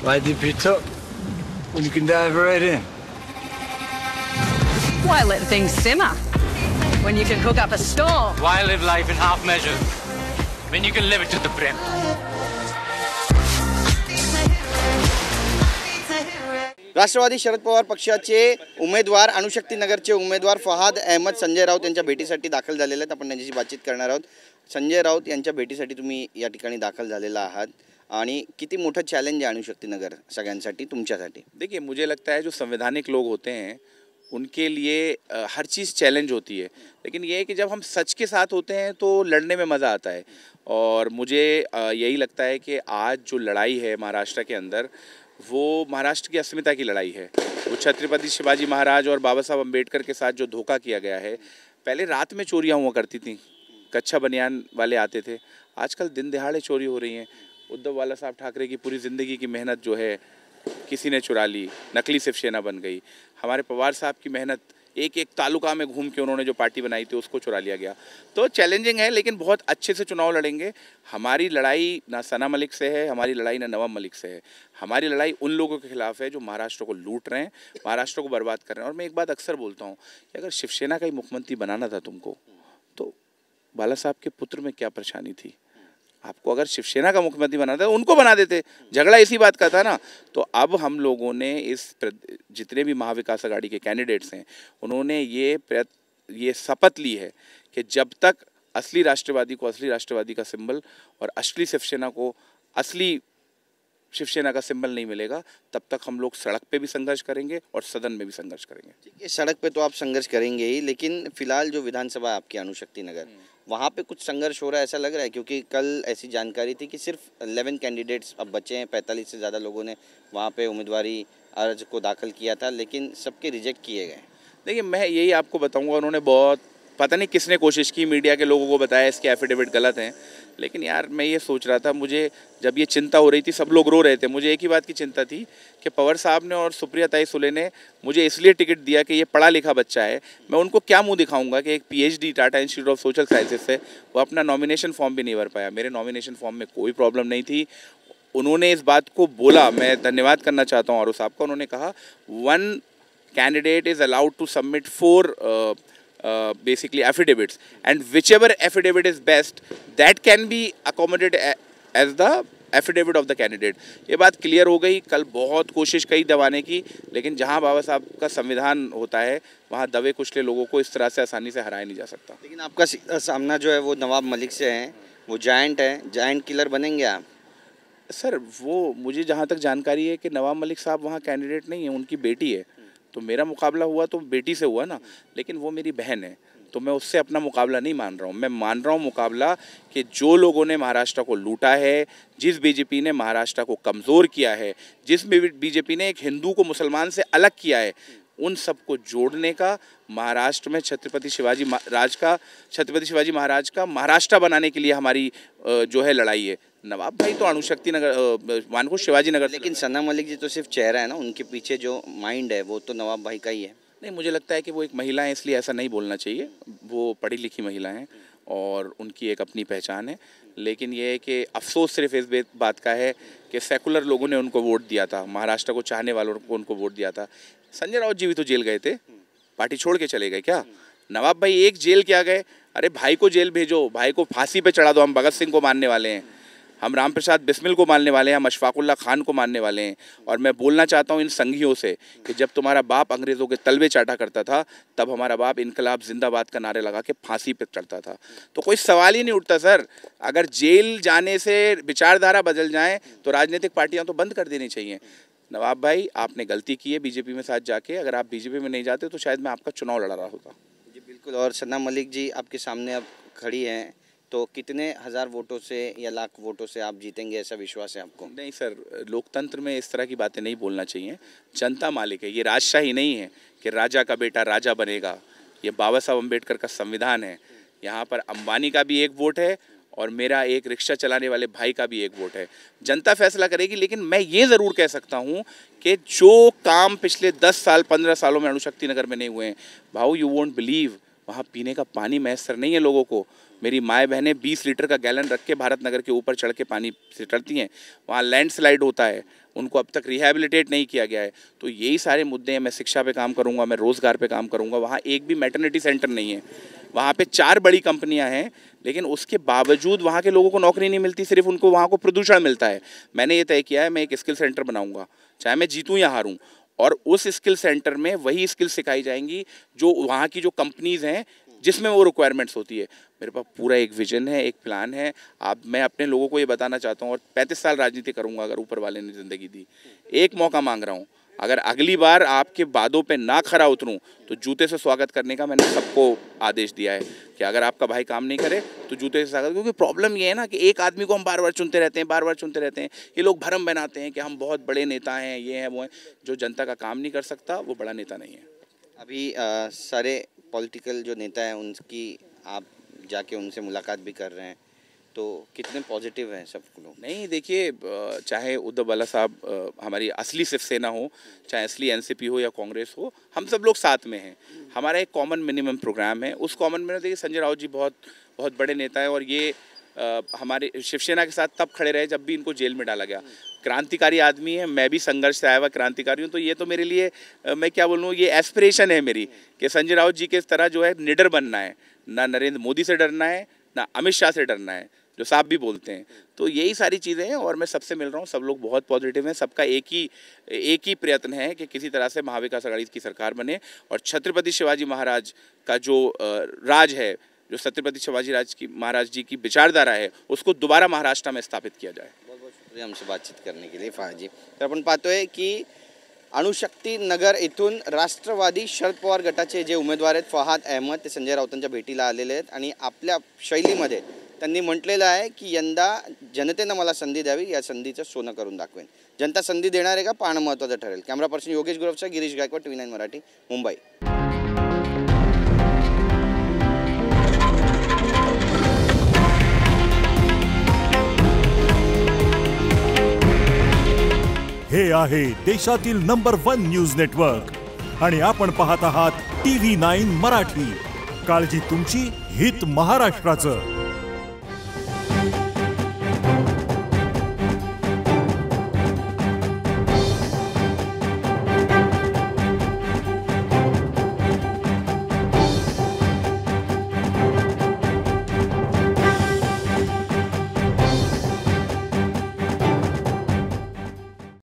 Why dip it up when you can dive right in? Why let things simmer when you can cook up a storm? Why live life in half measures when you can live it to the brim? राष्ट्रवादी शरद पवार पक्षाचे उमेदवार अणुशक्ती नगरचे उमेदवार फहाद अहमद संजय राऊत यांच्या भेटीसाठी दाखल झालेले आहेत. आपण त्यांच्याशी बातचीत करणार आहोत. संजय राऊत यांच्या भेटीसाठी तुम्ही या ठिकाणी दाखल झालेला आहात आणि किती मोठं चॅलेंज आहे अणुशक्ती नगर सगळ्यांसाठी तुमच्यासाठी? देखिए, मुझे लगता है जो संवैधानिक लोग होते हैं उनके लिए हर चीज़ चैलेंज होती है, लेकिन ये है कि जब हम सच के साथ होते हैं तो लड़ने में मज़ा आता है. और मुझे यही लगता है कि आज जो लड़ाई है महाराष्ट्र के अंदर, वो महाराष्ट्र की अस्मिता की लड़ाई है. वो छत्रपति शिवाजी महाराज और बाबा साहब अम्बेडकर के साथ जो धोखा किया गया है. पहले रात में चोरियां हुआ करती थी, कच्चा बनियान वाले आते थे. आजकल दिन दहाड़े चोरी हो रही हैं. उद्धव वाला साहब ठाकरे की पूरी ज़िंदगी की मेहनत जो है किसी ने चुरा ली, नकली शिवसेना बन गई. हमारे पवार साहब की मेहनत, एक एक तालुका में घूम के उन्होंने जो पार्टी बनाई थी उसको चुरा लिया गया. तो चैलेंजिंग है, लेकिन बहुत अच्छे से चुनाव लड़ेंगे. हमारी लड़ाई ना सना मलिक से है, हमारी लड़ाई ना नवाब मलिक से है. हमारी लड़ाई उन लोगों के खिलाफ है जो महाराष्ट्र को लूट रहे हैं, महाराष्ट्र को बर्बाद कर रहे हैं. और मैं एक बात अक्सर बोलता हूँ कि अगर शिवसेना का ही मुख्यमंत्री बनाना था तुमको, तो बाला साहब के पुत्र में क्या परेशानी थी? आपको अगर शिवसेना का मुख्यमंत्री बनाना था उनको बना देते. झगड़ा इसी बात का था ना. तो अब हम लोगों ने जितने भी महाविकास आघाड़ी के कैंडिडेट्स हैं उन्होंने ये शपथ ली है कि जब तक असली राष्ट्रवादी को असली राष्ट्रवादी का सिंबल और असली शिवसेना को असली शिवसेना का सिंबल नहीं मिलेगा, तब तक हम लोग सड़क पे भी संघर्ष करेंगे और सदन में भी संघर्ष करेंगे. ठीक है, सड़क पे तो आप संघर्ष करेंगे ही, लेकिन फिलहाल जो विधानसभा है आपकी अणुशक्ति नगर, वहाँ पे कुछ संघर्ष हो रहा है ऐसा लग रहा है? क्योंकि कल ऐसी जानकारी थी कि सिर्फ 11 कैंडिडेट्स अब बचे हैं. 45 से ज़्यादा लोगों ने वहाँ पे उम्मीदवारी अर्ज को दाखिल किया था, लेकिन सबके रिजेक्ट किए गए. देखिए, मैं यही आपको बताऊंगा, उन्होंने बहुत पता नहीं किसने कोशिश की, मीडिया के लोगों को बताया इसके एफिडेविट गलत हैं. लेकिन यार मैं ये सोच रहा था, मुझे जब ये चिंता हो रही थी, सब लोग रो रहे थे, मुझे एक ही बात की चिंता थी कि पवार साहब ने और सुप्रिया ताई सुले ने मुझे इसलिए टिकट दिया कि ये पढ़ा लिखा बच्चा है. मैं उनको क्या मुंह दिखाऊंगा कि एक PhD Tata institute of social sciences से वो अपना नॉमिनेशन फॉर्म भी नहीं भर पाया. मेरे नॉमिनेशन फॉर्म में कोई प्रॉब्लम नहीं थी. उन्होंने इस बात को बोला, मैं धन्यवाद करना चाहता हूँ आरू साहब का. उन्होंने कहा 1 candidate is allowed to submit 4 basically affidavits, and whichever affidavit is best, that can be accommodated as the affidavit of the candidate. ये बात क्लियर हो गई. कल बहुत कोशिश करी दबाने की, लेकिन जहाँ बाबा साहब का संविधान होता है वहाँ दबे कुचले लोगों को इस तरह से आसानी से हराया नहीं जा सकता. लेकिन आपका सामना जो है वो नवाब मलिक से है, वो जायंट है, जायंट किलर बनेंगे आप? सर, वो मुझे जहाँ तक जानकारी है कि नवाब मलिक साहब वहाँ कैंडिडेट नहीं है, उनकी बेटी है. तो मेरा मुकाबला हुआ तो बेटी से हुआ ना, लेकिन वो मेरी बहन है, तो मैं उससे अपना मुकाबला नहीं मान रहा हूँ. मैं मान रहा हूँ मुकाबला कि जो लोगों ने महाराष्ट्र को लूटा है, जिस बीजेपी ने महाराष्ट्र को कमज़ोर किया है, जिस बीजेपी ने एक हिंदू को मुसलमान से अलग किया है, उन सबको जोड़ने का, महाराष्ट्र में छत्रपति शिवाजी महाराज का महाराष्ट्र बनाने के लिए हमारी जो है लड़ाई है. नवाब भाई तो अणुशक्ति नगर मानको शिवाजी नगर. लेकिन सना मलिक जी तो सिर्फ चेहरा है ना, उनके पीछे जो माइंड है वो तो नवाब भाई का ही है. नहीं, मुझे लगता है कि वो एक महिला है, इसलिए ऐसा नहीं बोलना चाहिए. वो पढ़ी लिखी महिला हैं और उनकी एक अपनी पहचान है. लेकिन ये है कि अफसोस सिर्फ इस बात का है कि सेकुलर लोगों ने उनको वोट दिया था, महाराष्ट्र को चाहने वालों को उनको वोट दिया था. संजय राउत जी भी तो जेल गए थे, पार्टी छोड़ के चले गए क्या? नवाब भाई एक जेल क्या गए? अरे भाई को जेल भेजो, भाई को फांसी पे चढ़ा दो. हम भगत सिंह को मानने वाले हैं, हम राम प्रसाद बिस्मिल को मानने वाले हैं, हम अशफाकुल्ला खान को मानने वाले हैं. और मैं बोलना चाहता हूं इन संघियों से कि जब तुम्हारा बाप अंग्रेज़ों के तलवे चाटा करता था, तब हमारा बाप इनकलाब जिंदाबाद का नारे लगा के फांसी पे चढ़ता था. तो कोई सवाल ही नहीं उठता सर. अगर जेल जाने से विचारधारा बदल जाए तो राजनीतिक पार्टियां तो बंद कर देनी चाहिए. नवाब भाई, आपने गलती की है बीजेपी में साथ जाके. अगर आप बीजेपी में नहीं जाते तो शायद मैं आपका चुनाव लड़ा रहा होता. जी बिल्कुल. और सना मलिक जी आपके सामने अब खड़ी हैं, तो कितने हज़ार वोटों से या लाख वोटों से आप जीतेंगे, ऐसा विश्वास है आपको? नहीं सर, लोकतंत्र में इस तरह की बातें नहीं बोलना चाहिए. जनता मालिक है, ये राजशाही नहीं है कि राजा का बेटा राजा बनेगा. ये बाबा साहब अम्बेडकर का संविधान है. यहाँ पर अंबानी का भी एक वोट है और मेरा एक रिक्शा चलाने वाले भाई का भी एक वोट है. जनता फैसला करेगी. लेकिन मैं ये ज़रूर कह सकता हूँ कि जो काम पिछले 10 साल 15 सालों में अणुशक्ति नगर में नहीं हुए हैं, भाऊ यू वोंट बिलीव, वहाँ पीने का पानी मैसर नहीं है लोगों को. मेरी माएँ बहनें 20 लीटर का गैलन रख के भारत नगर के ऊपर चढ़ के पानी से चढ़ती हैं. वहाँ लैंडस्लाइड होता है, उनको अब तक रिहैबिलिटेट नहीं किया गया है। तो यही सारे मुद्दे हैं। मैं शिक्षा पे काम करूँगा, मैं रोज़गार पे काम करूँगा। वहाँ एक भी मैटरनिटी सेंटर नहीं है, वहाँ पे 4 बड़ी कंपनियां हैं, लेकिन उसके बावजूद वहाँ के लोगों को नौकरी नहीं मिलती, सिर्फ उनको वहाँ को प्रदूषण मिलता है। मैंने ये तय किया है, मैं एक स्किल सेंटर बनाऊंगा, चाहे मैं जीतूँ या हारूँ, और उस स्किल सेंटर में वही स्किल सिखाई जाएंगी जो वहाँ की जो कंपनीज़ हैं जिसमें वो रिक्वायरमेंट्स होती है। मेरे पास पूरा एक विजन है, एक प्लान है। मैं अपने लोगों को ये बताना चाहता हूँ, और 35 साल राजनीति करूँगा अगर ऊपर वाले ने ज़िंदगी दी। एक मौका मांग रहा हूँ, अगर अगली बार आपके वादों पे ना खरा उतरूं तो जूते से स्वागत करने का मैंने सबको आदेश दिया है कि अगर आपका भाई काम नहीं करे तो जूते से स्वागत। क्योंकि प्रॉब्लम ये है ना कि एक आदमी को हम बार बार चुनते रहते हैं, बार बार चुनते रहते हैं। ये लोग भरम बनाते हैं कि हम बहुत बड़े नेता हैं, ये हैं वो हैं। जो जनता का काम नहीं कर सकता वो बड़ा नेता नहीं है। अभी सारे पॉलिटिकल जो नेता हैं उनकी आप जाके उनसे मुलाकात भी कर रहे हैं, तो कितने पॉजिटिव हैं सब लोग? नहीं, देखिए, चाहे उद्धव बाला साहब हमारी असली शिवसेना हो, चाहे असली एनसीपी हो या कांग्रेस हो, हम सब लोग साथ में हैं। हमारा एक कॉमन मिनिमम प्रोग्राम है। उस कॉमन में देखिए संजय राउत जी बहुत बहुत बड़े नेता हैं, और ये हमारे शिवसेना के साथ तब खड़े रहे जब भी इनको जेल में डाला गया। क्रांतिकारी आदमी है, मैं भी संघर्ष से आया हुआ क्रांतिकारी हूँ। तो ये तो मेरे लिए मैं क्या बोलूँ, ये एस्पिरेशन है मेरी कि संजय राउत जी के तरह जो है निडर बनना है। ना नरेंद्र मोदी से डरना है, ना अमित शाह से डरना है, जो साहब भी बोलते हैं। तो यही सारी चीज़ें हैं, और मैं सबसे मिल रहा हूँ, सब लोग बहुत पॉजिटिव हैं। सबका एक ही प्रयत्न है कि किसी तरह से महाविकास आघाड़ी की सरकार बने, और छत्रपति शिवाजी महाराज का जो राज है, जो छत्रपति शिवाजी महाराज जी की विचारधारा है, उसको दोबारा महाराष्ट्र में स्थापित किया जाए। बहुत बहुत शुक्रिया हमसे बातचीत करने के लिए फहाद जी। तर आपण पाहतोय की अणुशक्ती नगर इथून राष्ट्रवादी शरद पवार गटाचे जे उमेदवार आहेत फहाद अहमद, ते संजय राऊतांच्या भेटीला आलेले आहेत, आणि आपल्या शैलीमध्ये त्यांनी म्हटलेलं आहे की यंदा जनतेनं मला संधी द्यावी, या संधीचं सोनं करून दाखवेन। जनता संधी देणार आहे का, पाहणं महत्त्वाचं ठरेल। कॅमेरा पर्सन योगेश गुरवचा, गिरीश गायकवाड, TV9 मराठी, मुंबई। हे आहे देशातील नंबर 1 न्यूज नेटवर्क, आणि आपण पाहत आहात TV9 मराठी। काळजी तुमची, हित महाराष्ट्राचं।